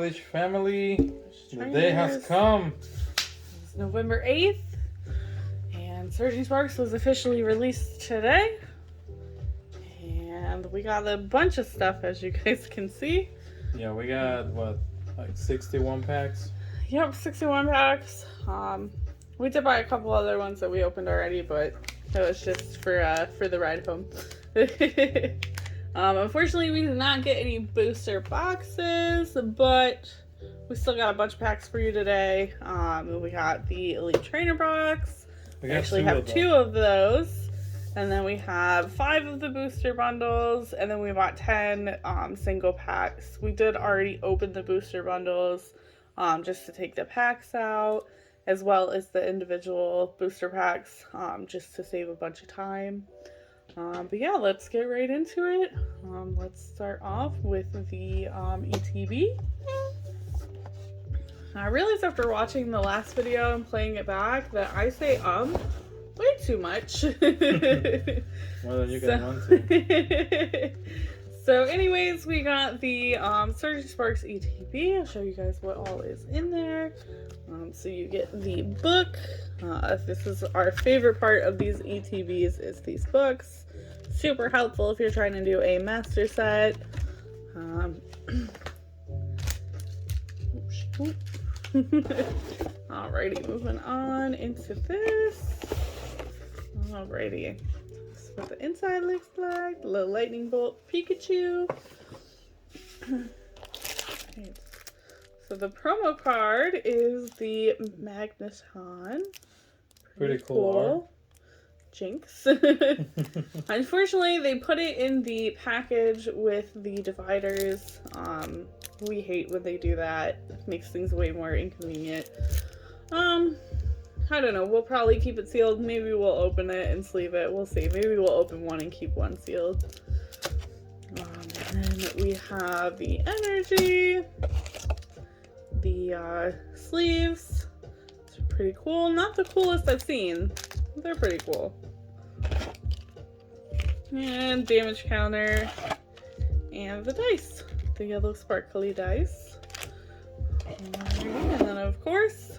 AnOddish family. The day has come. It's November 8th, and Surging Sparks was officially released today. And we got a bunch of stuff, as you guys can see. Yeah, we got, what, like 61 packs? Yep, 61 packs. We did buy a couple other ones that we opened already, but it was just for the ride home. Unfortunately, we did not get any booster boxes, but we still got a bunch of packs for you today. We got the Elite Trainer box. We actually have two of those. And then we have 5 of the booster bundles, and then we bought 10 single packs. We did already open the booster bundles just to take the packs out, as well as the individual booster packs just to save a bunch of time. But yeah, let's get right into it. Let's start off with the ETB. I realized after watching the last video and playing it back that I say way too much. Well, then you got one too. So anyways, we got the Surging Sparks ETB. I'll show you guys what all is in there. So you get the book. This is our favorite part of these ETBs, is these books. Super helpful if you're trying to do a master set. Alrighty, moving on into this. Alrighty. That's what the inside looks like. The little lightning bolt Pikachu. Right. So the promo card is the Magneton. Pretty cool. Jinx. Unfortunately, they put it in the package with the dividers. We hate when they do that. It makes things way more inconvenient. I don't know. We'll probably keep it sealed. Maybe we'll open it and sleeve it. We'll see. Maybe we'll open one and keep one sealed. And then we have the energy. The sleeves. They're pretty cool. Not the coolest I've seen. They're pretty cool. And damage counter. And the dice. The yellow sparkly dice. And then of course,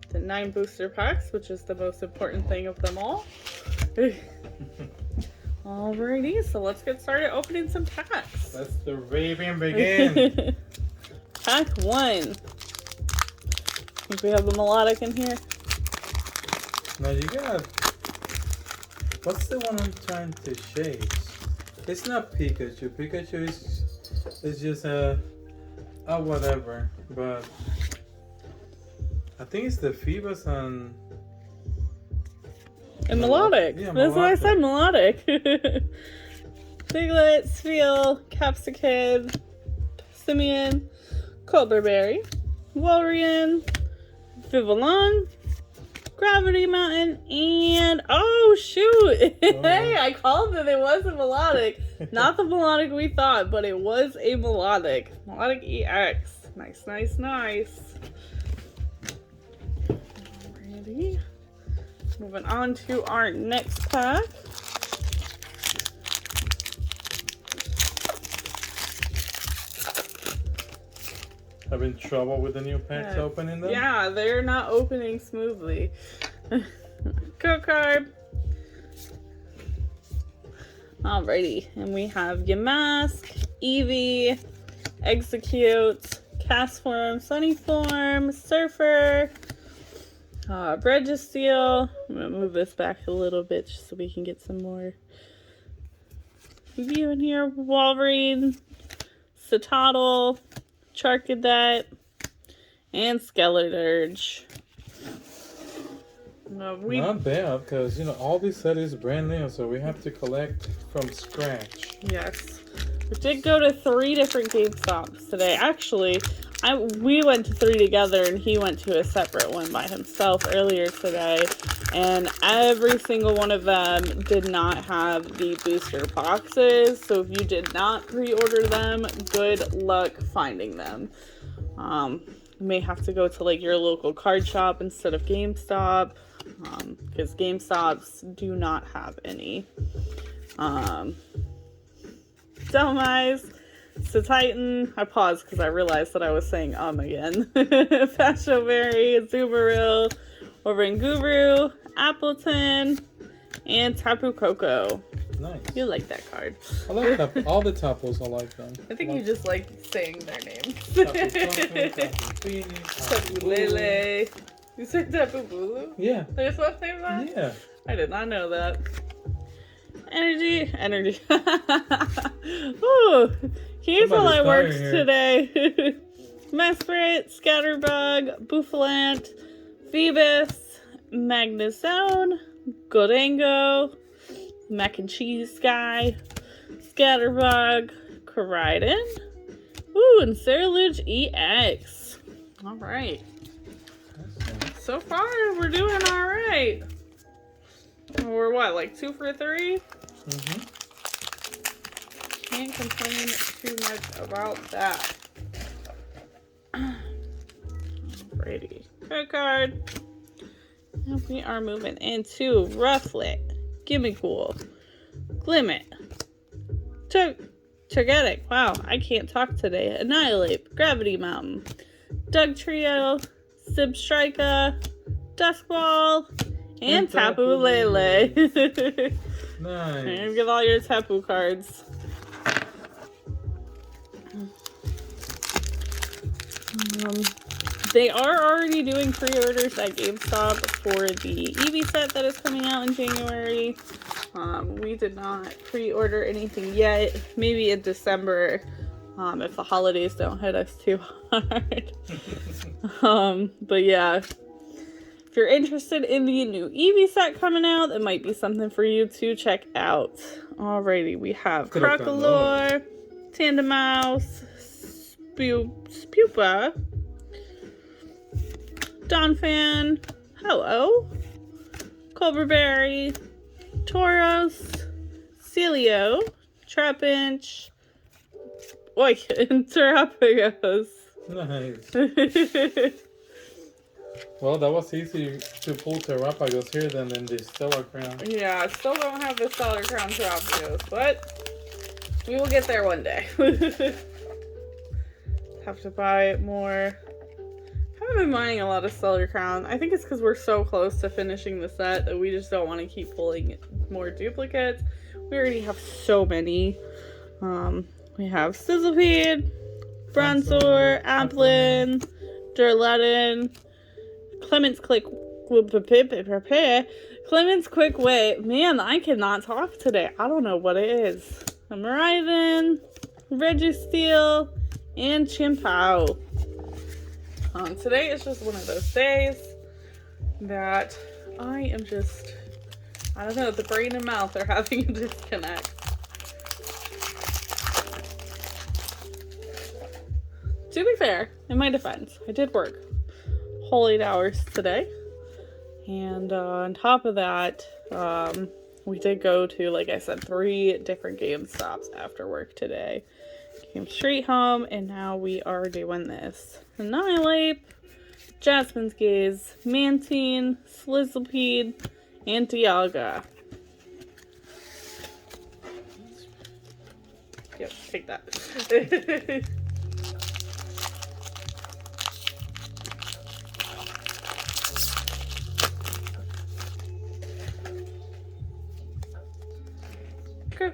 the 9 booster packs, which is the most important thing of them all. Alrighty, so let's get started opening some packs. Let the raving begin. Pack 1. Think we have the melodic in here. Now you got... What's the one I'm trying to shade? It's not Pikachu. Pikachu is just a whatever, but I think it's the Phoebus and melodic. Yeah, that's what I said, melodic. Piglet, Spheal, Capsicum, Simeon, Colberberry, Walrein, Vivillon, Gravity Mountain, and oh shoot! Hey, I called it. It was a melodic. Not the melodic we thought, but it was a melodic. Melodic EX. Nice, nice, nice. Alrighty. Moving on to our next pack. Having trouble with the new packs opening them? Yeah, they're not opening smoothly. Code card. Alrighty, and we have Yamask, Eevee, Execute, Castform, Sunnyform, Surfer, Registeel. I'm gonna move this back a little bit just so we can get some more view in here. Wolverine, Citadel, Charcadet, and Skeleturge. Not bad, because all this set is brand new, so we have to collect from scratch. Yes. We did go to 3 different GameStops today. Actually, we went to 3 together, and he went to a separate one by himself earlier today. And every single one of them did not have the booster boxes. So if you did not pre-order them, good luck finding them. You may have to go to your local card shop instead of GameStop, because GameStops do not have any. Dome Eyes, So Titan, I paused because I realized that I was saying again. Fascio Berry, Zubaril, Oranguru, Appleton, and Tapu Koko. Nice. You like that card. I like that. All the Tapus, I like them. I think you just like saying their names. Tapu Lele. You said Tapu Bulu? Yeah. There's what name that? Yeah. I did not know that. Energy. Ooh, careful I worked today. Mesprit, Scatterbug, Bouffalant, Phoebus, Magnezone, Goldango, Mac and Cheese Guy, Scatterbug, Koraidon, ooh, and Ceruledge EX. Alright. So far, we're doing alright. We're what, like 2 for 3? Mm-hmm. Can't complain too much about that. Alrighty. Credit card. And we are moving into Rufflet, Gimmicool, Glimmet, Targetic. Wow, I can't talk today. Annihilate, Gravity Mountain, Doug Trio, Sibstrika, Duskball, and Tapu Lele. Nice. And get all your Tapu cards. They are already doing pre-orders at GameStop for the Eevee set that is coming out in January. We did not pre-order anything yet. Maybe in December, if the holidays don't hit us too hard. But yeah, if you're interested in the new Eevee set coming out, it might be something for you to check out. Alrighty, we have Crocolore, Tandemaus, Spupa, Donphan, Hello, Culverberry, Tauros, Celio, Trapinch, and Terrapagos. Nice. Well, that was easy to pull Terrapagos here than in the Stellar Crown. Yeah, I still don't have the Stellar Crown Terrapagos, but we will get there one day. Have to buy more. I haven't been buying a lot of Stellar Crown. I think it's because we're so close to finishing the set that we just don't want to keep pulling more duplicates. We already have so many. We have Sizzlepede, Bronzor, Applin, Durleddon, Clement's Quick Wait. Man, I cannot talk today. I don't know what it is. Maridon, Registeel, and Chimpao. Today is just one of those days that I am just, I don't know, the brain and mouth are having a disconnect. To be fair, in my defense, I did work whole 8 hours today. And on top of that, we did go to, like I said, 3 different GameStops after work today. Came straight home, and now we are doing this. Annihilate, Jasmine's Gaze, Mantine, Slizzlepede, and Dialga. Yep, take that.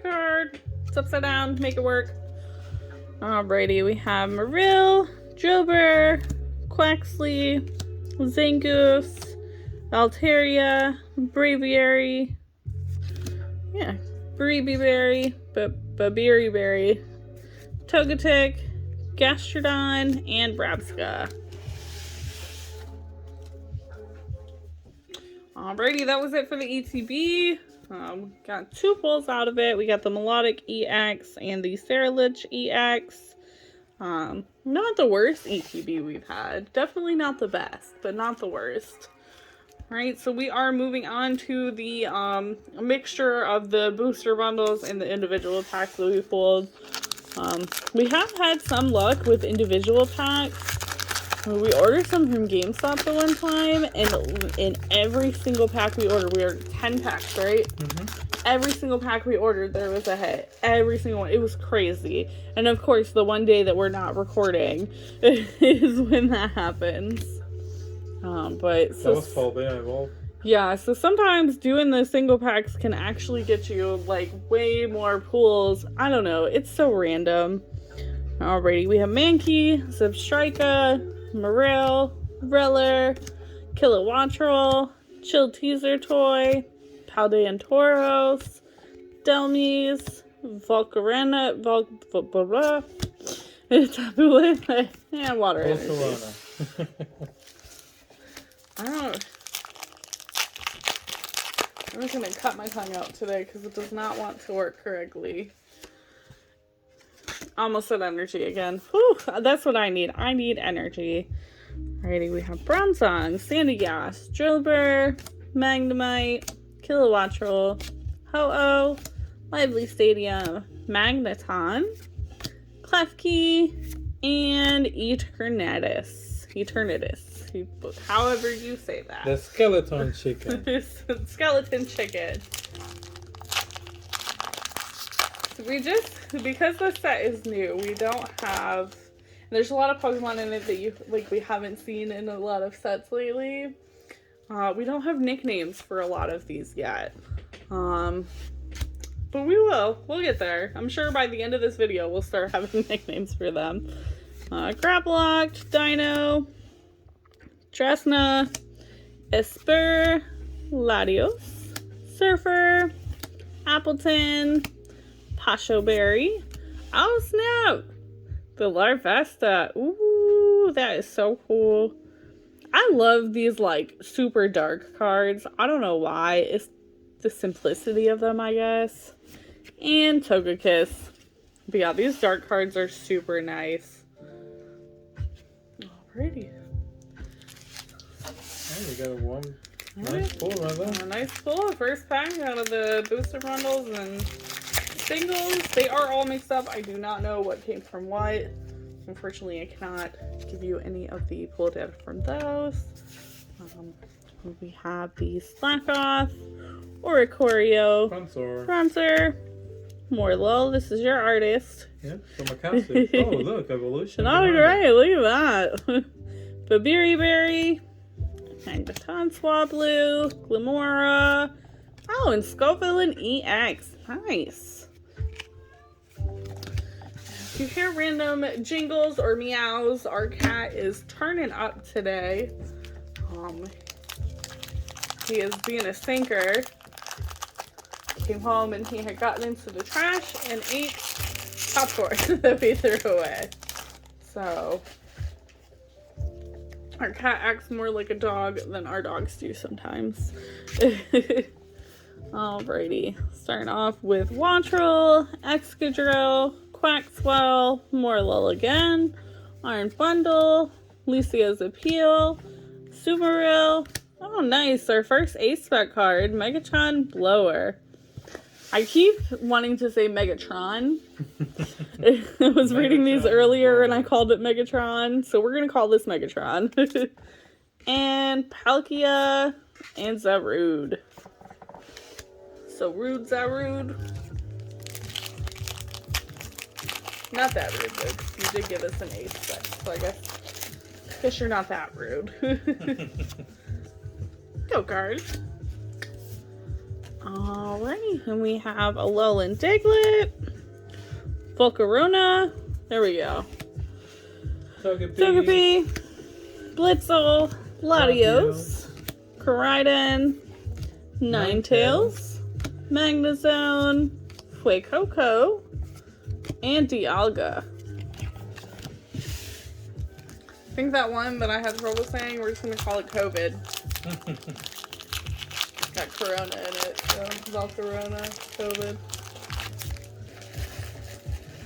Card. It's upside down. Make it work. Alrighty, we have Marill, Jober, Quaxley, Zangoose, Altaria, Braviary, Babiri, Togetic, Gastrodon, and Brabska. Alrighty, that was it for the ETB. Got 2 pulls out of it. We got the Melodic EX and the Ceruledge EX. Not the worst ETB we've had. Definitely not the best, but not the worst. Alright, so we are moving on to the mixture of the booster bundles and the individual packs that we pulled. We have had some luck with individual packs. We ordered some from GameStop the one time, and in every single pack we ordered, we ordered 10 packs, right? Mm-hmm. every single pack we ordered, there was a hit. Every single one. It was crazy. And of course, the one day that we're not recording is when that happens. But so, that was fall day I evolved. Yeah, so sometimes doing the single packs can actually get you like way more pulls. I don't know. It's so random. Alrighty, we have Mankey, Zebstrika, Morel, Reller, Kilowattrel, Chill Teaser Toy, Paldean Tauros, Delmies, Volcarena, Tabula, and Water Energy. I don't. I'm just gonna cut my tongue out today because it does not want to work correctly. Almost said energy again. Whew, that's what I need. I need energy. Alrighty, we have Bronzong, Sandygast, Drillbur, Magnemite, Kilowattrel, Ho-Oh, Lively Stadium, Magneton, Klefki, and Eternatus. However you say that. The skeleton chicken. Skeleton chicken. So because the set is new, we don't have, there's a lot of Pokemon in it that we haven't seen in a lot of sets lately. We don't have nicknames for a lot of these yet. But we will. We'll get there. I'm sure by the end of this video, we'll start having nicknames for them. Grapploct, Dino, Tresna, Esper, Latios, Surfer, Appleton, Pasho Berry. Oh snap! The Larvesta. Ooh, that is so cool. I love these like super dark cards. I don't know why. It's the simplicity of them, I guess. And Togekiss. But yeah, these dark cards are super nice. Alrighty. Oh, we got a nice pull right there. A nice pull. First pack out of the booster bundles and singles. They are all mixed up. I do not know what came from what. Unfortunately, I cannot give you any of the pull data from those. We have the Slackoth, Oricorio, Bronzor, Morlo. This is your artist. Yep, from Akatsu. Oh, look, evolution. All right, look at that. Babiri Berry, Magneton Swablu, Glimora. Oh, and Scovillain EX. Nice. If you hear random jingles or meows, our cat is turning up today. He is being a stinker. Came home and he had gotten into the trash and ate popcorn that we threw away. So our cat acts more like a dog than our dogs do sometimes. Alrighty, starting off with Wantrel, Excadrill, Quaxwell, Morlul again, Iron Bundle, Lucia's Appeal, Sumaril. Oh, nice. Our first A-Spec card, Megatron Blower. I keep wanting to say Megatron. I was reading these earlier and I called it Megatron, so we're going to call this Megatron. And Palkia and Zarude. So rude, Zarude. Not that rude, but you did give us an A-Spec, so I guess you're not that rude. Go card. Alrighty, and we have a Alolan Diglett, Volcarona, there we go, Togepi, Blitzel, Latios, Koraidon, Ninetales, Magnezone, Fuecoco, and Dialga. I think that one that I had trouble saying, we're just going to call it COVID. Got Corona in it, so Volcarona, COVID.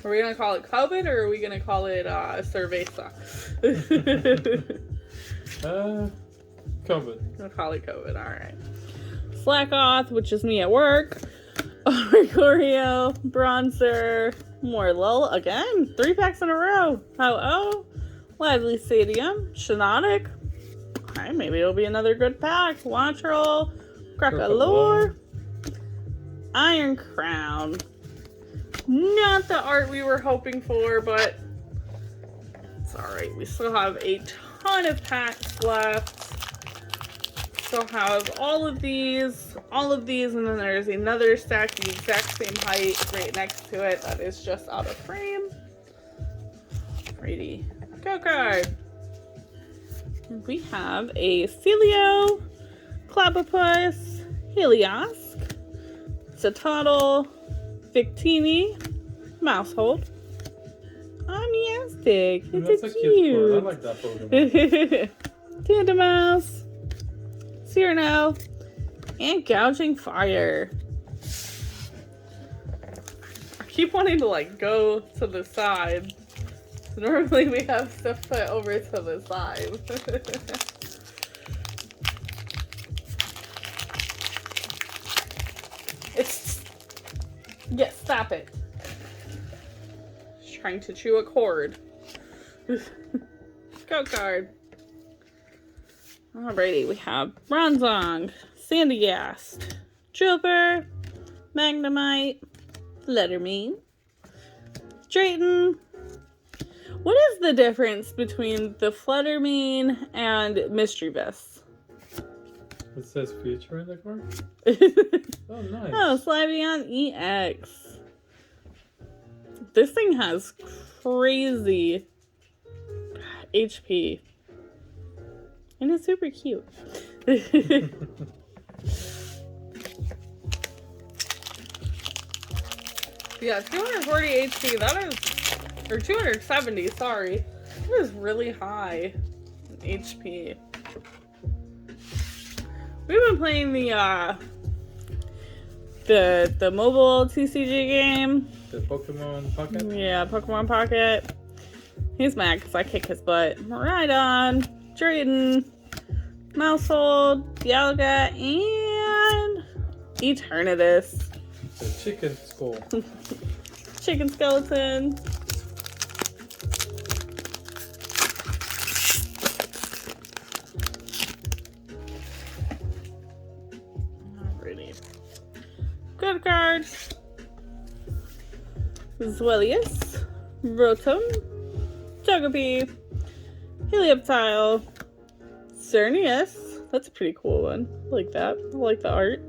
Are we going to call it COVID or are we going to call it Cerveza? COVID. We'll call it COVID, alright. Slackoth, which is me at work. Oricorio, Bronzor, Morlul, again, 3 packs in a row. Ho-Oh, Lively Stadium, Shiinotic. Alright, maybe it'll be another good pack. Wantrel, Crackalore, Iron Crown. Not the art we were hoping for, but it's alright. We still have a ton of packs left. Still have all of these, and then there's another stack the exact same height right next to it that is just out of frame. Alrighty. Go card. We have a Celio, Clobopus, Helios, Citadel, Victini, Mousehold, Amiastic. It's That's a cute card. I like that Pokemon. Tandemaus, Cyrano, and Gouging Fire. I keep wanting to like go to the side. Normally we have stuff put over to the side. Yes, stop it. She's trying to chew a cord. Go card. Alrighty, we have Bronzong, Sandygast, Drillbur, Magnemite, Lettermane, Drayton. What is the difference between the Fluttermane and Mischievous? It says future in the card? Oh, nice. Oh, Sliveon EX. This thing has crazy HP. And it's super cute. Yeah, 240 HP, that is, or 270, sorry. That is really high in HP. We've been playing the mobile TCG game. The Pokemon Pocket? Yeah, Pokemon Pocket. He's mad because I kick his butt. Miraidon, Drayton, Mousehold, Dialga, and Eternatus. The chicken skull. Chicken skeleton. Alrighty. Good cards. Zwellius, Rotom, Togepi, Helioptile, Cernius. That's a pretty cool one. I like that. I like the art.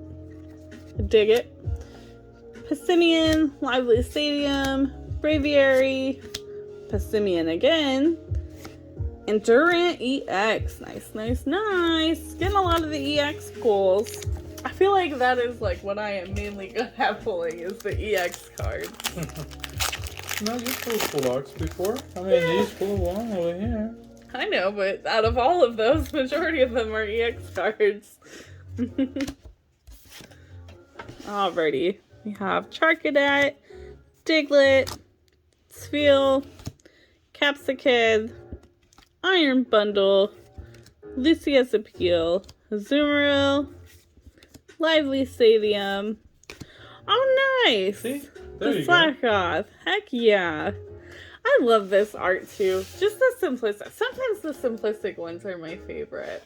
I dig it. Passimian, Lively Stadium, Braviary, Passimian again, and Durant EX. Nice, nice, nice. Getting a lot of the EX pulls. I feel like that is like what I am mainly good at pulling is the EX cards. No, you pulled full arts before. I mean, yeah. You pull one over here. I know, but out of all of those, majority of them are EX cards. Alrighty. We have Charcadet, Diglett, Spheal, Capsicid, Iron Bundle, Lucius Appeal, Azumarill, Lively Stadium. Oh, nice! See? The Slackoth. Heck yeah. I love this art too. Just the simplistic. Sometimes the simplistic ones are my favorite.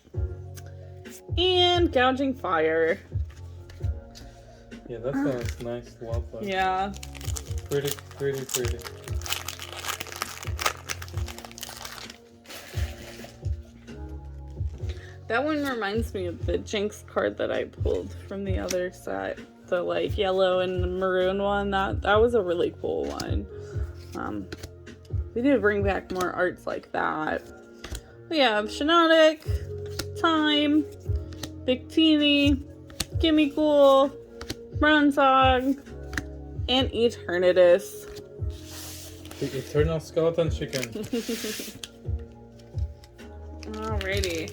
And Gouging Fire. Yeah, that sounds nice. Love that. Yeah. Pretty, pretty, pretty. That one reminds me of the Jinx card that I pulled from the other set. The like yellow and maroon one. That was a really cool one. We need to bring back more arts like that. We have Shiinotic, Time, Victini, Gimmighoul, Bronzong, and Eternatus. The Eternal Skeleton Chicken. Alrighty.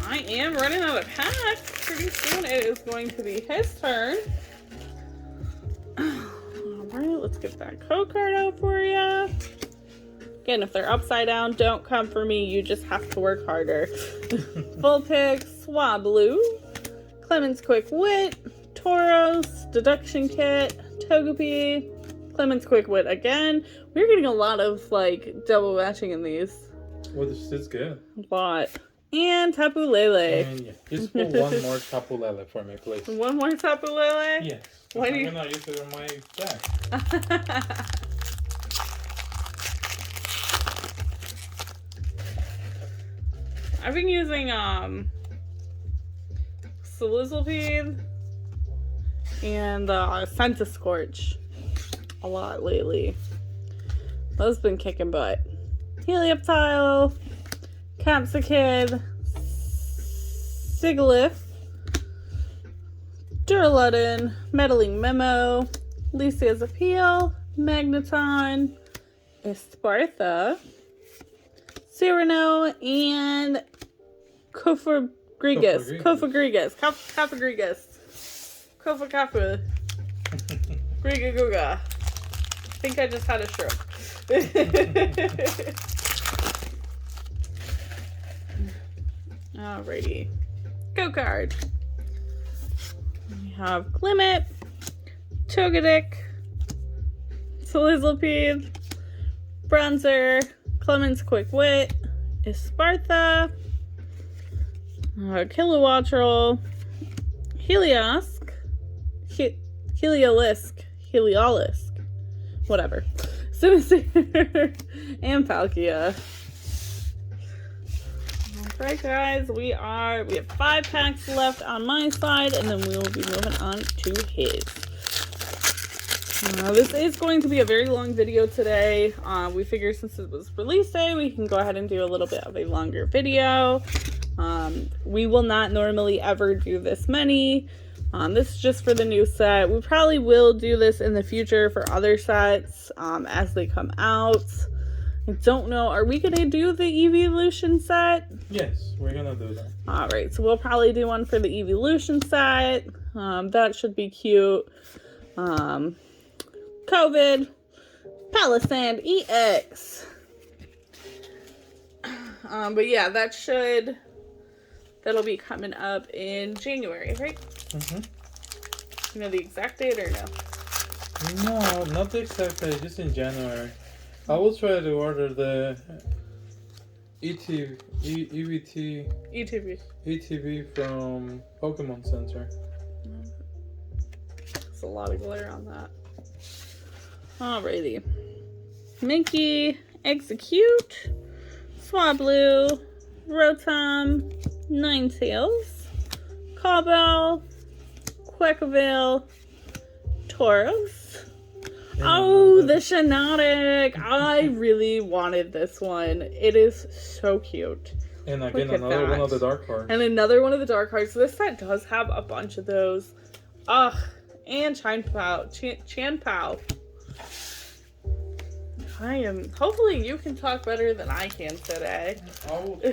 I am running out of packs. Pretty soon it is going to be his turn. Alright, let's get that code card out for you. Again, if they're upside down, don't come for me. You just have to work harder. Vulpix, Swablu, Clemens Quick Wit, Tauros, Deduction Kit, Togepi, Clemens Quick Wit again. We're getting a lot of like double matching in these. Well, this is good. A lot. And Tapu Lele. And yeah, just pull one more Tapu Lele for me, please. One more Tapu Lele? Yes. Why I'm do you... gonna use it in my deck. I've been using Sizzlepede and Scentiscorch a lot lately. Those been kicking butt. Helioptile, Capsicid, Sigilyph, Duraludin, Meddling Memo, Lucia's Appeal, Magneton, Espartha, Cyrano, and Kofagrigus. Kofa. Griga Guga. I think I just had a stroke. Alrighty. Go card. We have Glimmet, Togedic, Sizzlepede, Bronzer, Clement's Quick Wit, Espartha, Kilowattrel, Heliolisk, whatever, Sinister, and Palkia. Alright guys, we have 5 packs left on my side, and then we will be moving on to his. This is going to be a very long video today. We figured since it was release day, we can go ahead and do a little bit of a longer video. We will not normally ever do this many. This is just for the new set. We probably will do this in the future for other sets as they come out. I don't know. Are we going to do the Evolution set? Yes, we're going to do that. Alright, so we'll probably do one for the Evolution set. That should be cute. COVID, Palisand EX. But yeah, that'll be coming up in January, right? Mm-hmm. You know the exact date or no? No, not the exact date, just in January. I will try to order the ETB from Pokémon Center. There's a lot of glare on that. Alrighty. Minky, Execute, Swablu, Rotom, Ninetales, Cobble, Quackaville, Tauros. Oh, the Shiinotic! I really wanted this one. It is so cute. And again, another one of the dark cards. And another one of the dark cards. So this set does have a bunch of those. Ugh. And Chanpao. Hopefully you can talk better than I can today. I will try.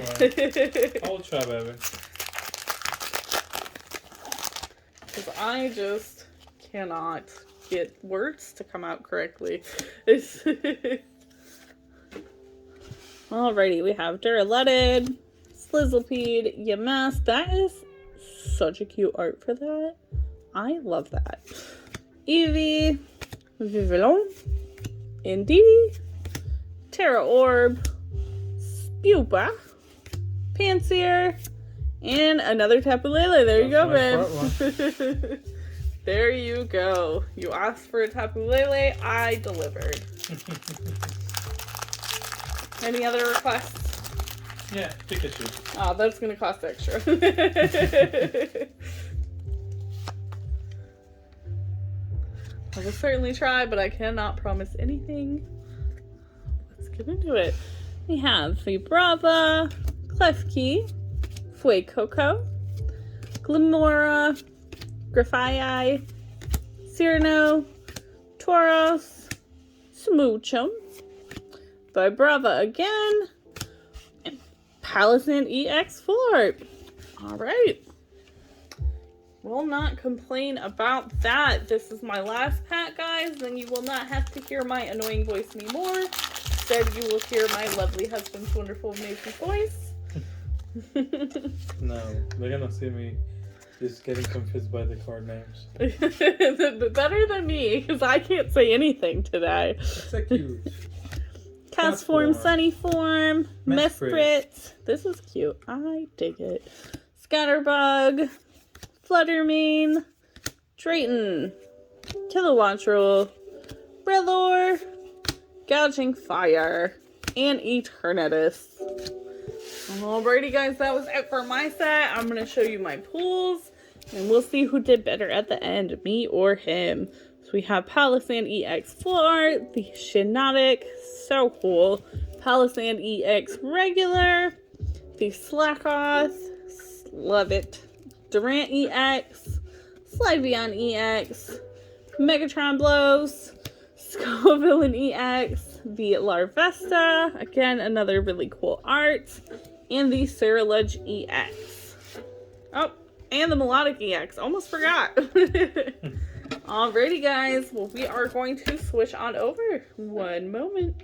I will try, baby. Because I just cannot get words to come out correctly. Alrighty, we have Duraludin, Sizzlepede, Yamask. That is such a cute art for that. I love that. Eevee, Vivillon, Indeedee, Terra Orb, Spupa, Pansear, and another Tapu Lele. There you go, babe. There you go. You asked for a Tapu Lele, I delivered. Any other requests? Yeah, Pikachu. Oh, that's gonna cost extra. I will certainly try, but I cannot promise anything. Let's get into it. We have Vibrava, Klefki, Fuecoco, Glimora, Grafaiai, Cyrano, Tauros, Smoochum, Vibrava again, and Palisand EX Full Art. Alright. Will not complain about that. This is my last pack, guys, and you will not have to hear my annoying voice anymore. Instead, you will hear my lovely husband's wonderful, amazing voice. No, they're gonna see me just getting confused by the card names. Better than me, because I can't say anything today. It's so cute. Task Form, Sunny Form, Mesprit. Mesprit. This is cute. I dig it. Scatterbug, Fluttermane, Drayton, Kilowattrel, Brillor, Gouging Fire, and Eternatus. Alrighty guys, that was it for my set. I'm going to show you my pools, and we'll see who did better at the end, me or him. So we have Palisand EX4, the Shiinotic, so cool. Palisand EX regular, the Slackoth, love it. Durant EX, Sliveon EX, Megatron Blows, Scovillain EX, the Larvesta, again another really cool art, and the Cerulege EX. Oh, and the Melodic EX, almost forgot. Alrighty guys, well we are going to switch on over. One moment.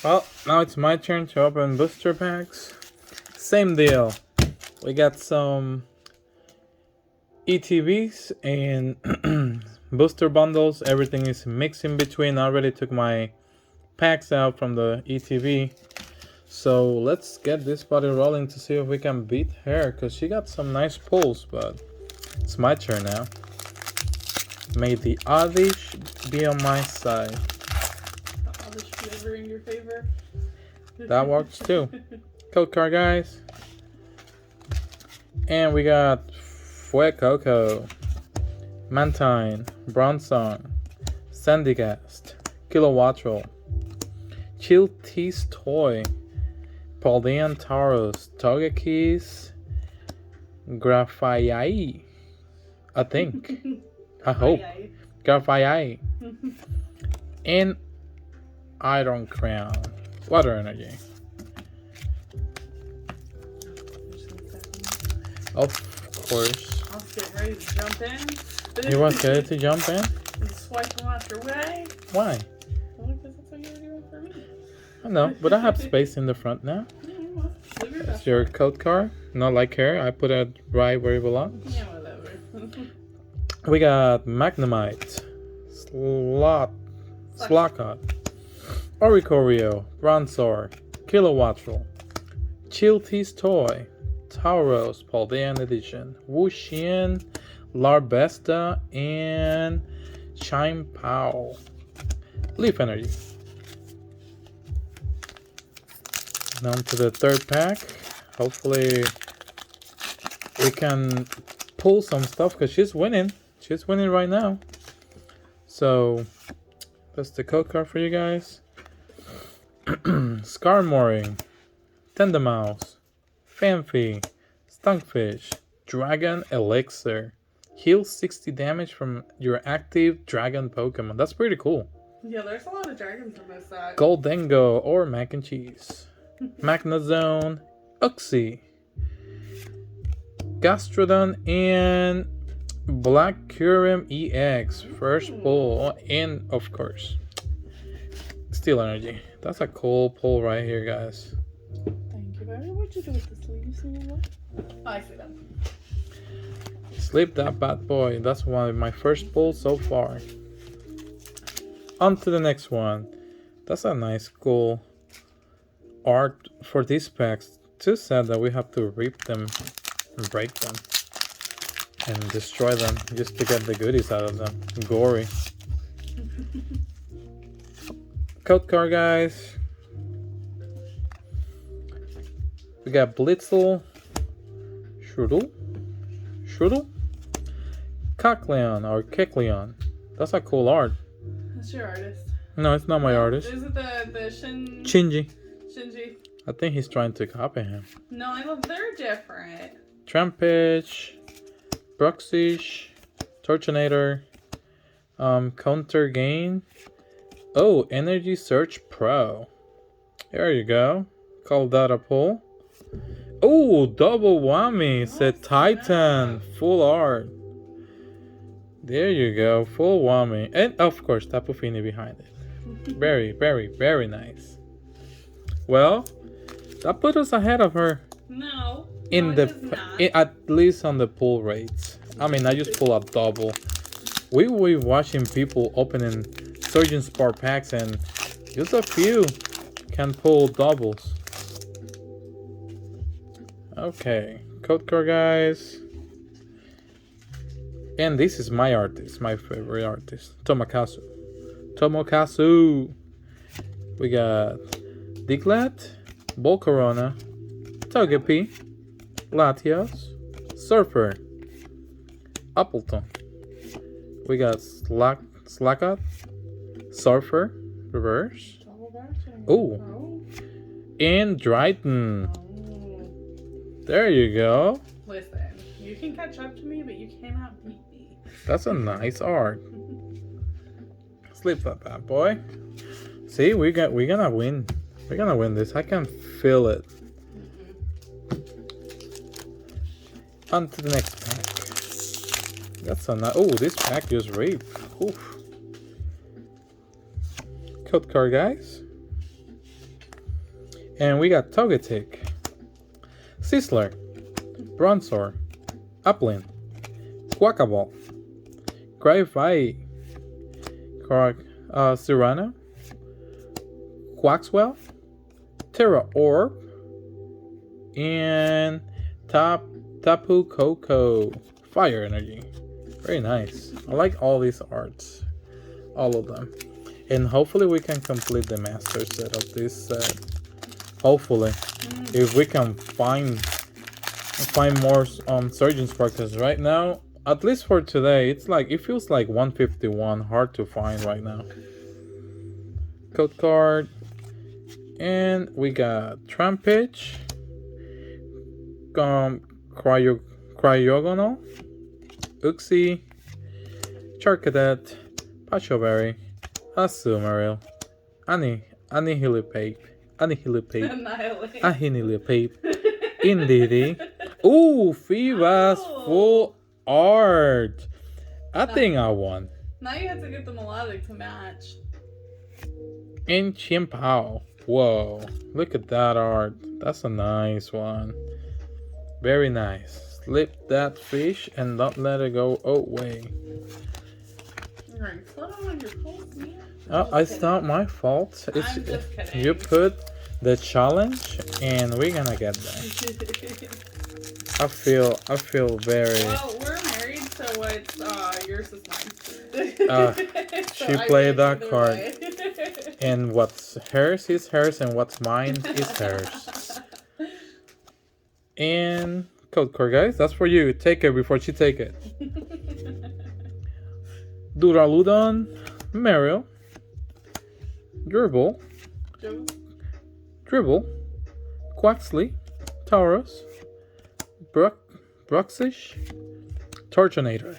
Well, now it's my turn to open booster packs. Same deal. We got some ETBs and booster bundles. Everything is mixed in between. I already took my packs out from the ETB. So let's get this body rolling to see if we can beat her, because she got some nice pulls, but it's my turn now. May the Oddish be on my side. Never in your favor. That works too. Code card, guys. And we got Fuecoco, Mantine, Bronzong, Sandygast, Kilowattrel, Chiltease Toy, Paldean Tauros, Togekiss, Graphite, I think. I hope. Graphite. And Iron Crown. Water Energy. Of course. I was getting ready to jump in. You was ready to jump in? And swipe them out your way. Why? Well, because that's what you were doing for me. I know, but I have space in the front now. Yeah, well, live your It's best. your code card. Not like her. I put it right where it belongs. Yeah, whatever. We got Magnemite, Slackoth, Oricorio, Bronzor, Kilowattrel, Chiltease Toy, Tauros, Paldean Edition, Wuxian, Larvesta, and Shine Pow. Leaf Energy. Now to the third pack. Hopefully we can pull some stuff, because she's winning. She's winning right now. So that's the code card for you guys. Skarmory, Tendamaus, Fanfi, Stunkfish, Dragon Elixir. Heal 60 damage from your active dragon Pokemon. That's pretty cool. Yeah, there's a lot of dragons in this set. Goldengo or Mac and Cheese. Magnezone, Uxie, Gastrodon, and Black Curum EX. First pull, and of course, Steel Energy. That's a cool pull right here, guys. Thank you very much. What'd you do with the sleeves? Oh, I see them. Sleep that bad boy. That's one of my first pulls so far. On to the next one. That's a nice, cool art for these packs. Too sad that we have to rip them and break them and destroy them just to get the goodies out of them. Gory. Code card, guys. We got Blitzel, Shroodle, Cockleon or Kecleon. That's a cool art. That's your artist. No, it's not my artist. Is it the Shinji. Shinji? I think he's trying to copy him. No, I love they're different. Trampage, Bruxish, Torchinator, Counter Gain. Oh, Energy Search Pro. There you go. Call that a pull. Oh, double whammy. Said Titan. That? Full art. There you go. Full whammy. And of course, Tapu Fini behind it. Very, very, very nice. Well, that put us ahead of her. No. In at least on the pull rates. I mean, I just pull a double. We were watching people opening Surging Spark packs and just a few can pull doubles. Okay, code card, guys. And this is my artist, my favorite artist, Tomokazu. We got Diglett, Volcarona, Togepi, Latios, Surfer, Appleton. We got Slakat, Surfer, Reverse. Oh, and Dryden. There you go. Listen, you can catch up to me, but you cannot beat me. That's a nice art. Sleep that bad boy. See, we're gonna win. We're gonna win this. I can feel it. On to the next pack. That's a nice. Oh, this pack just ripped. Oof. Code card, guys. And we got Togetic, Sizzler, Bronzor, Upland, Quackaball, Gravite, Cyrano, Quaxwell, Terra Orb, and Tapu Koko. Fire Energy. Very nice. I like all these arts. All of them. And hopefully we can complete the master set of this set. Hopefully. If we can find more Surging Sparks. Because right now, at least for today, it feels like 151. Hard to find right now. Code card. And we got Trampage, Cryogonal, Uxie, Charcadet, Pachoberry, Azumarill, Annihilate, Indeedee. Ooh, Phoebus full art. I think I won. Now you have to get the melodic to match. And Chimpao. Whoa, look at that art. That's a nice one. Very nice. Slip that fish and don't let it go away. Oh, it's not my fault. It's you put the challenge and we're gonna get there. I feel very. Well, we're married, so what's yours is mine. She played that card. And what's hers is hers, and what's mine is hers. And code card, guys, that's for you. Take it before she take it. Duraludon, Marill, Dribble, Quaxley, Tauros, Bruxish, Tortonator,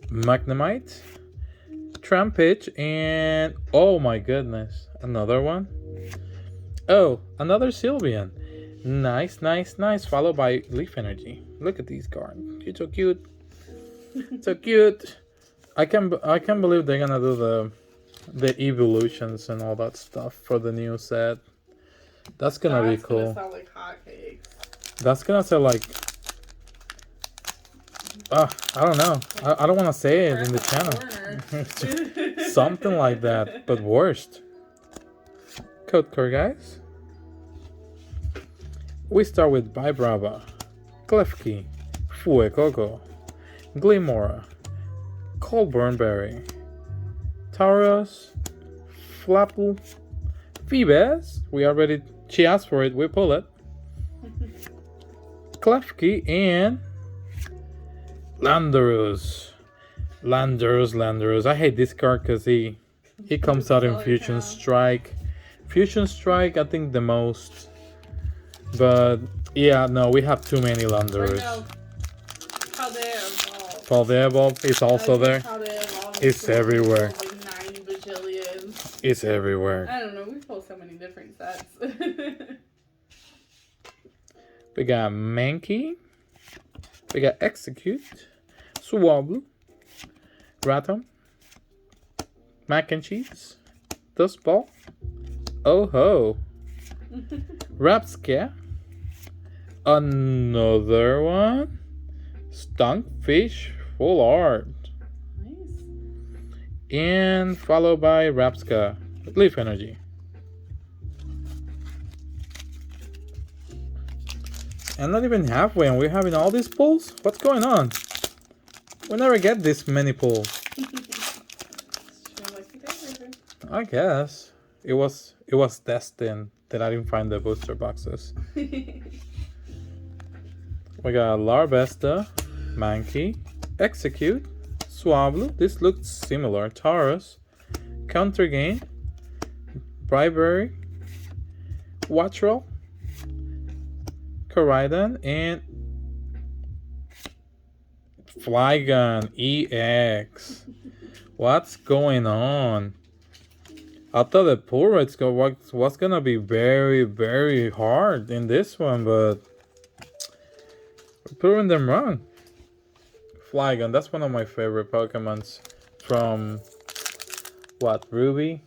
Magnemite, Trampage, and oh my goodness, another one. Oh, another Sylveon. Nice. Followed by Leaf Energy. Look at these cards. You're so cute. So cute. I can believe they're gonna do the evolutions and all that stuff for the new set. That's gonna be cool. Gonna sound like hotcakes. That's gonna sound like. I don't know. I don't want to say it in the channel. Something like that, but worst. Code card, guys. We start with Vibrava, Klefki, Fuecoco, Glimora, Colburnberry, Tauros, Flapple, Phoebus. She asked for it, we pull it. Klefki and Landorus. I hate this card because he comes out in Fusion Strike. Fusion Strike, I think the most. But yeah, no, we have too many Landorus. Paldea Evolve is also there. It's everywhere. It's everywhere. I don't know, we pull so many different sets. We got Mankey. We got Execute, Swablu, Ratom, Mac and Cheese, Dustball, Oh-Ho, Rapscare, another one, Stunkfish, full art. Nice. And followed by Rapska, Leaf Energy. I'm not even halfway and we're having all these pulls? What's going on? We never get this many pulls. I guess. It was destined that I didn't find the booster boxes. We got Larvesta, Mankey, Execute, Swablu. This looks similar. Taurus, Counter Gain, Bribery, Wattrel, Koraidon, and Flygon EX. What's going on? I thought the pull rates was gonna be very, very hard in this one, but we're proving them wrong. Flygon, that's one of my favorite Pokemons from what, Ruby?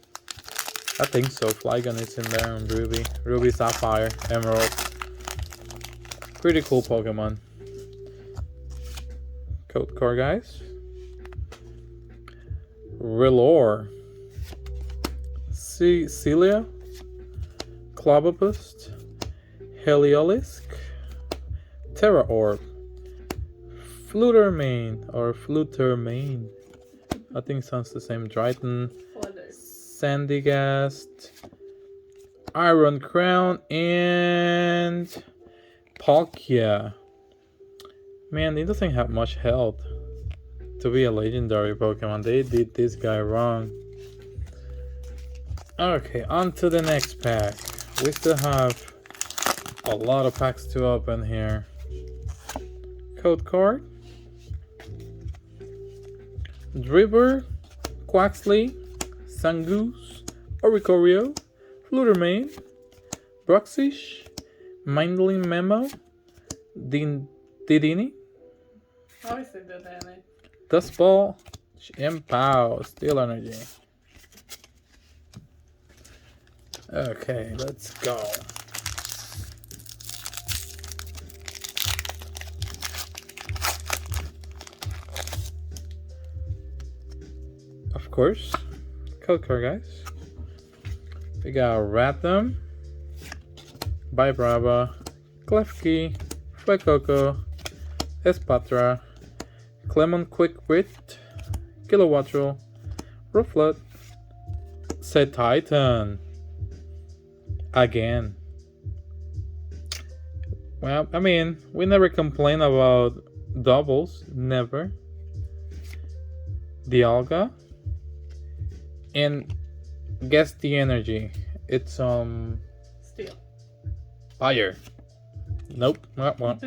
I think so. Flygon is in there on Ruby. Ruby, Sapphire, Emerald. Pretty cool Pokemon. Code card, guys. Rillor. Celia. Clobopus. Heliolisk. Terra Orb. Flutermane. I think it sounds the same. Triton. Sandygast. Iron Crown. And Palkia. Man, he doesn't have much health to be a legendary Pokemon. They did this guy wrong. Okay, on to the next pack. We still have a lot of packs to open here. Code card. Dribber, Quaxley, Sangoose, Oricorio, Flutermane, Bruxish, Mindling Memo, Didini, Obviously Didini, Dust Ball, Empow, Steel Energy. Okay, let's go. Of course, code card, guys. We got Ratham, Vibrava, Klefki, Fuecoco, Espatra, Clemon Quick Wit, Kilowattrel, Rufflet, Set Titan. Again. Well, I mean, we never complain about doubles. Never. Dialga. And guess the energy. It's Steel. Fire. Nope, not one.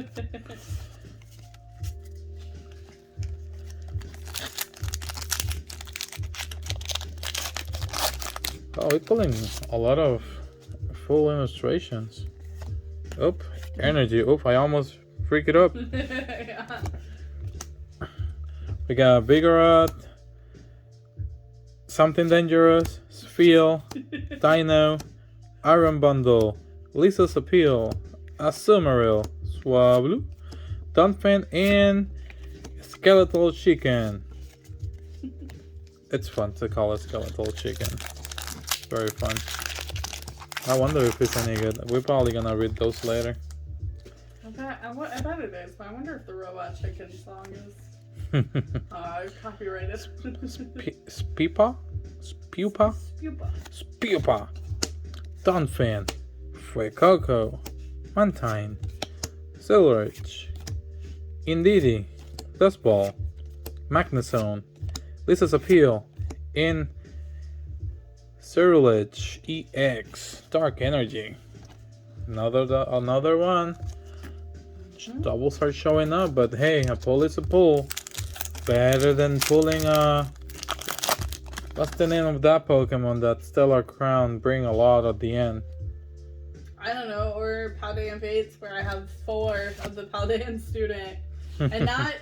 Oh, we're pulling a lot of full illustrations. Oop, energy. Oop, I almost freak it up. Yeah. We got Vigoroth, Something Dangerous, Spheal, Dino, Iron Bundle, Lisa's Appeal, Azumarill, Swablu, Donphan, and Skeletal Chicken. It's fun to call it Skeletal Chicken. Very fun. I wonder if it's any good. We're probably gonna read those later. I bet it is, but I wonder if the Robot Chicken song is copyrighted. Spupa? Donphan, Fuecoco, Mantine, Silverage, Indeedee, Dustball, Magnezone, Lisa's Appeal, and Surulege EX, Dark Energy. Another one. Doubles are showing up, but hey, a pull is a pull. Better than pulling what's the name of that Pokemon that Stellar Crown bring a lot at the end? I don't know, or Paldean Fates, where I have 4 of the Paldean student, and not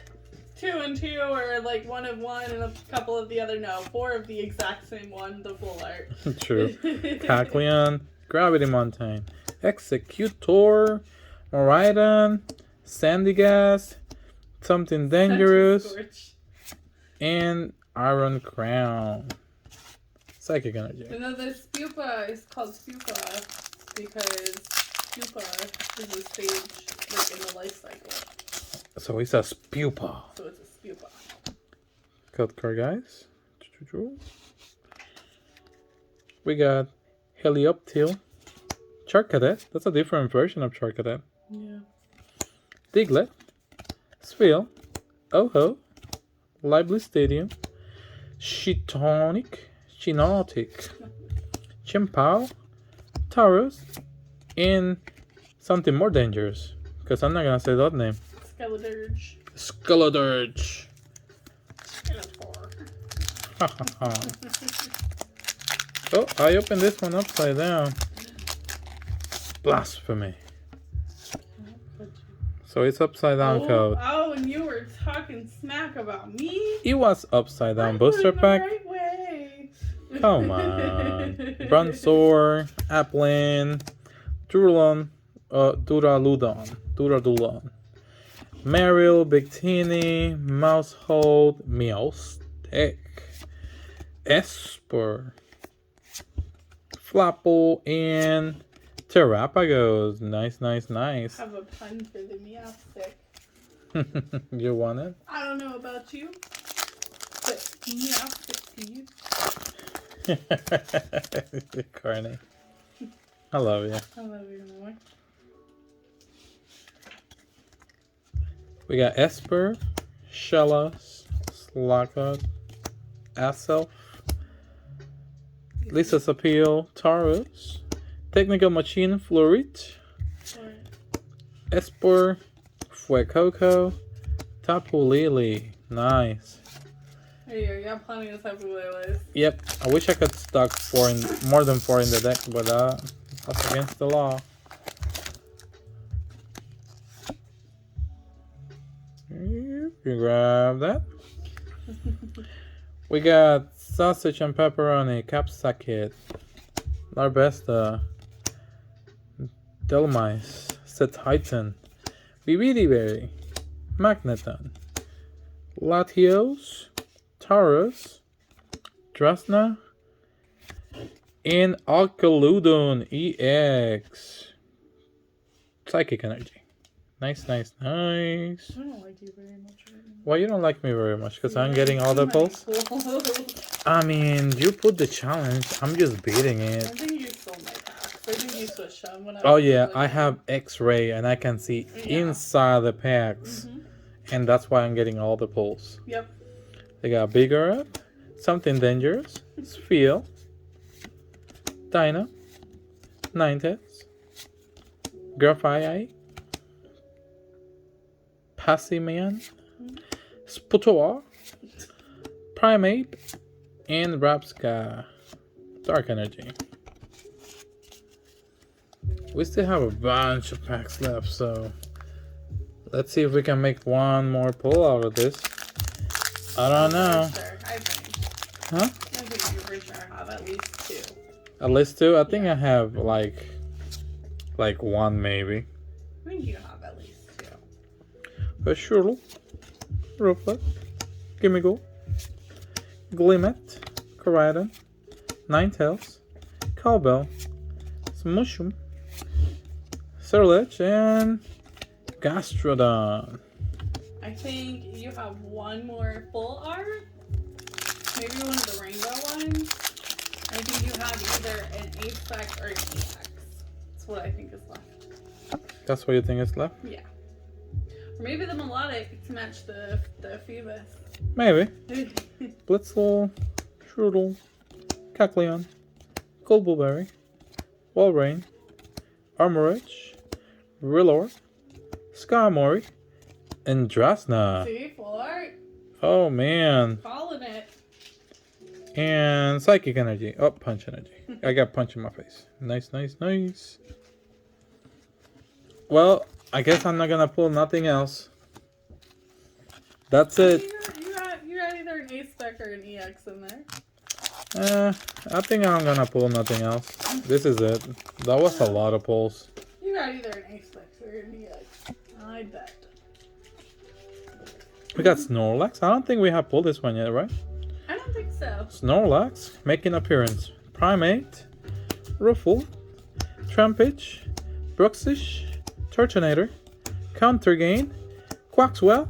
2 and 2, or like 1 of 1 and a couple of the other. No, 4 of the exact same one, the full art. True. Cacleon, Gravity Mountain, Executor, Miraidon, Sandygast, Something Dangerous, and Iron Crown. Psychic Energy. And then the Spupa is called Spupa because pupa is a stage like in the life cycle. So it's a pupa. So it's a pupa. Code card, guys. We got Helioptile, Charcadet. That's a different version of Charcadet. Yeah. Diglett, Spheal, Oho, Lively Stadium, Shinotic, Chimpao, Taurus, and something more dangerous. Because I'm not gonna say that name. Skeledirge. Skeledirge. Oh, I opened this one upside down. Blasphemy. So it's upside down code. Oh, and you were talking smack about me? It was upside down booster pack. Right way. Come on. Bronzor, Applin, Duraludon, Mariel, Victini, Mousehold, Meowstic, Esper, Flapple, and Terrapagos. Nice. I have a pun for the Meowstic. You want it? I don't know about you, but Meowstic to you. Corny. I love you. I love you more. We got Esper, Shellos, Sluggot, Aself, Lisa's Appeal, Taurus, Technical Machine, Florit, Esper, Fuecoco, Tapu Lily. Nice. There you go. You got plenty of Tapu Lilies. Yep. I wish I could stock more than 4 in the deck, but that's against the law. You grab that. We got Sausage and Pepperoni, Capsakit, Larbesta, Delmice, Setitan, Bibidi Berry, Magneton, Latios, Taurus, Drasna, and Alkaludon EX. Psychic Energy. Nice. I don't like you very much right now. Why you don't like me very much? Because I'm getting all the pulls? I mean, you put the challenge. I'm just beating I it. think you stole my packs. I think you switched them when I Oh was yeah, like, I have X-ray and I can see inside the packs. And that's why I'm getting all the pulls. Yep. They got Bigger Up, Something Dangerous, Spheal, Dyna, Ninetales, Graphite, Passimian, Sputoa, Primeape, and Rapska. Dark Energy. We still have a bunch of packs left, so let's see if we can make one more pull out of this. I don't know. I think. Huh? I think you for sure have at least 2. At least 2? I think I have like 1 maybe. I think you have at least 2. A Shurtle, Rufflet, Gimmighoul, Glimmet, Koraidon, Ninetales, Cowbell, Smushum, Surlich, and Gastrodon. I think you have 1 more full art. Maybe one of the rainbow ones. I think you have either an A-Spec or an EX. That's what I think is left. That's what you think is left? Yeah. Or maybe the melodic to match the Phoebus. Maybe. Blitzel, Shroodle, Cacleon, Goldblueberry, Walrein, Armorage, Rillor, Skarmory, and Drasna. See, full art. Oh man. Calling it. And Psychic Energy. Oh, Punch Energy. I got Punch in my face. Nice. Well, I guess I'm not gonna pull nothing else. That's it. You got either an A-Spec or an EX in there. I think I'm gonna pull nothing else. This is it. That was a lot of pulls. You got either an A-Spec or an EX. I bet. We got Snorlax. I don't think we have pulled this one yet, right? I don't think so. Snorlax making appearance. Primeape, Ruffle, Trampage, Bruxish, Tortonator, Countergain, Quaxwell,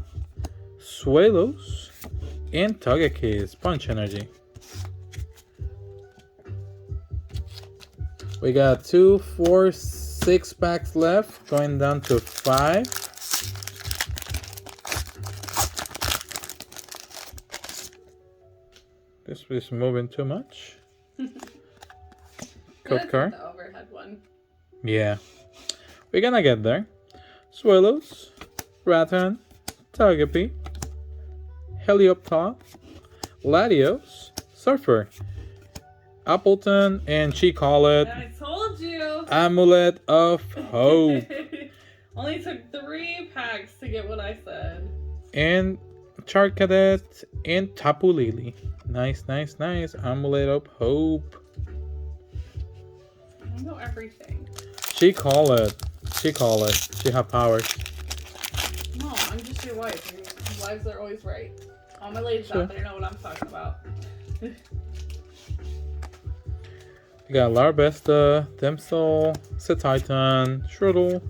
Swallows, and Togekiss. Punch Energy. We got 2, 4, 6 packs left, going down to 5. This is moving too much. Code card. The overhead one. Yeah. We're gonna get there. Swallows, Rattan, Togepi, Helioptile, Latios, Surfer, Appleton, and she call it I told you. Amulet of Hope. Only took 3 packs to get what I said. And Charcadet and Tapu Lele. Nice, nice, nice. Amulet of Hope. I know everything. She call it. She call it. She have powers. No, I'm just your wife. Your wives are always right. All my ladies out there know what I'm talking about. We got Larbesta, Dempsel, Setitan, Shroodle,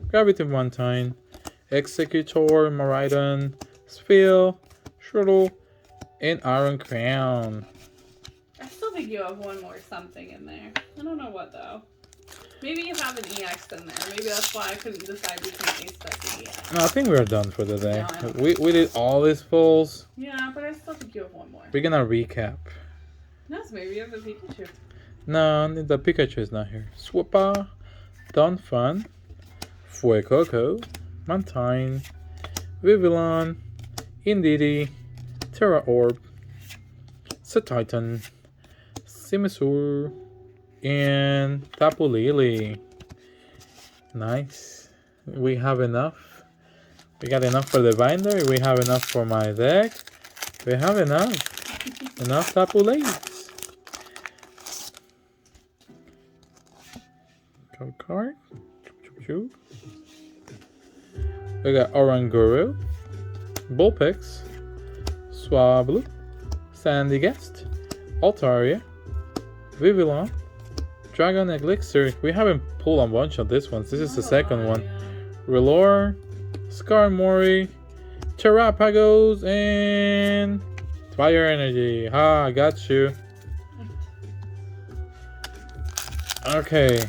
Gravity Montine, Executor, Maridon, Spheal, Shroodle, and Iron Crown. I still think you have one more something in there. I don't know what though. Maybe you have an EX in there. Maybe that's why I couldn't decide between A-Spec and EX. No, I think we're done for the day. No, We did all these pulls. Yeah, but I still think you have one more. We're gonna recap. No, so maybe you have a Pikachu. No, the Pikachu is not here. Swooper, Donphan, Fuecoco, Mantine, Vivillon, Indeedee, Terra Orb, Setitan, Simisour, and Tapu Lele. Nice. We have enough. We got enough for the binder. We have enough for my deck. We have enough. Enough Tapu Leles. Code card. We got Oranguru, Bullpix, Swablu, Sandygast, Altaria, Vivillon, Dragon Elixir. We haven't pulled a bunch of these ones. This is the second one. Relore, Skarmory, Terrapagos, and Fire Energy. Ha, I got you. Okay,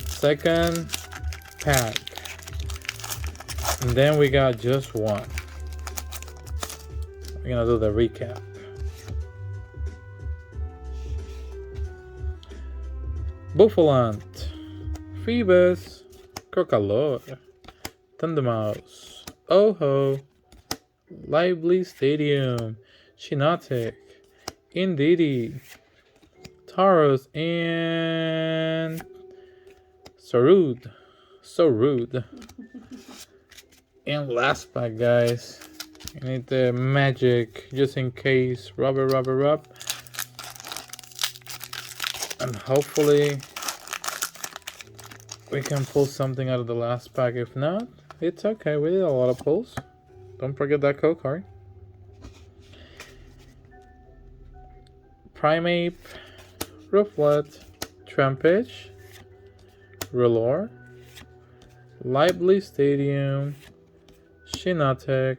second pack. And then we got just one. We're gonna do the recap. Buffalant, Phoebus, Crocalor, Thundermouse, Oho, Lively Stadium, Shinotic, Indeedee, Tauros, and Sarud. So rude. And last pack, guys. I need the magic just in case. Rub. And hopefully we can pull something out of the last pack. If not, it's okay. We did a lot of pulls. Don't forget that code card. Primeape, Rufflet, Trampage, Relore, Lively Stadium, Shinotic,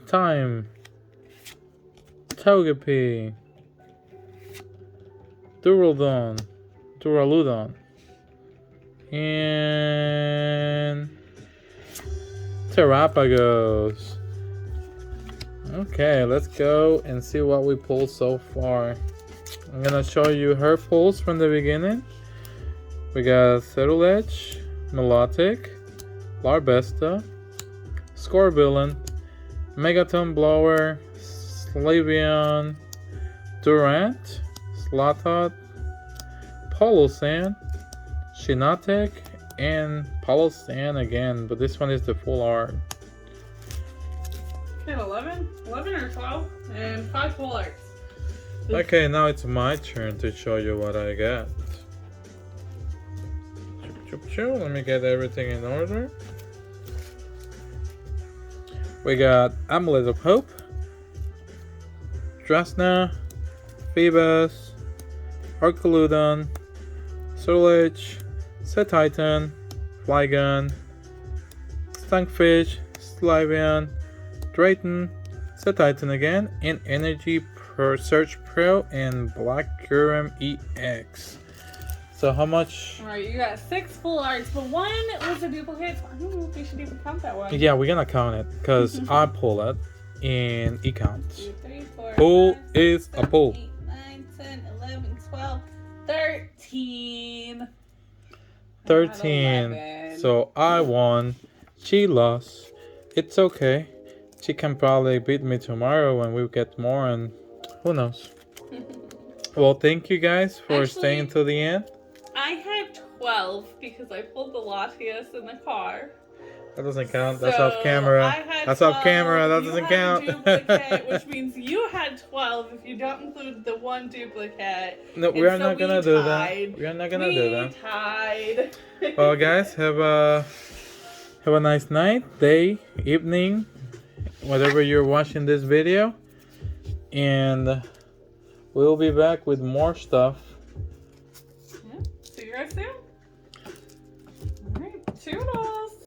Time, Togepi, Duraludon, and Terrapagos. Okay, let's go and see what we pulled so far. I'm gonna show you her pulls from the beginning. We got Cerulege, Milotic, Larbesta, Scorbillion, Megaton Blower, Slavion, Durant, Slatot, Polosan, Shinotic, and Polosan again, but this one is the full art. Okay, 11 or 12, and 5 full arts. Okay, now it's my turn to show you what I got. Let me get everything in order. We got Amulet of Hope, Drasna, Phoebus, Arcoludon, Surlage, Titan, Flygon, Stunkfish, Slivian, Drayton, Titan again, and Energy Search Pro and Black Current EX. So how much? Alright, you got 6 full arts, but one was a duplicate. So I don't know if we should even count that one. Yeah, we're gonna count it because I pull it and it counts. 2, 3, 4, Pull 5, is 6, a pull. 8, 9, 10, 11, 12, 13. 13. So I won. She lost. It's okay. She can probably beat me tomorrow when we get more, and who knows. Well, thank you guys for staying till the end. I had 12 because I pulled the Latias in the car. That doesn't count. That's off camera. That's off camera. That doesn't count. Duplicate, which means you had 12 if you don't include the one duplicate. No, we are not gonna do that. We are not gonna do that. Tied. Well, guys, have a nice night, day, evening, whatever you're watching this video, and we'll be back with more stuff. Yeah. See you guys soon.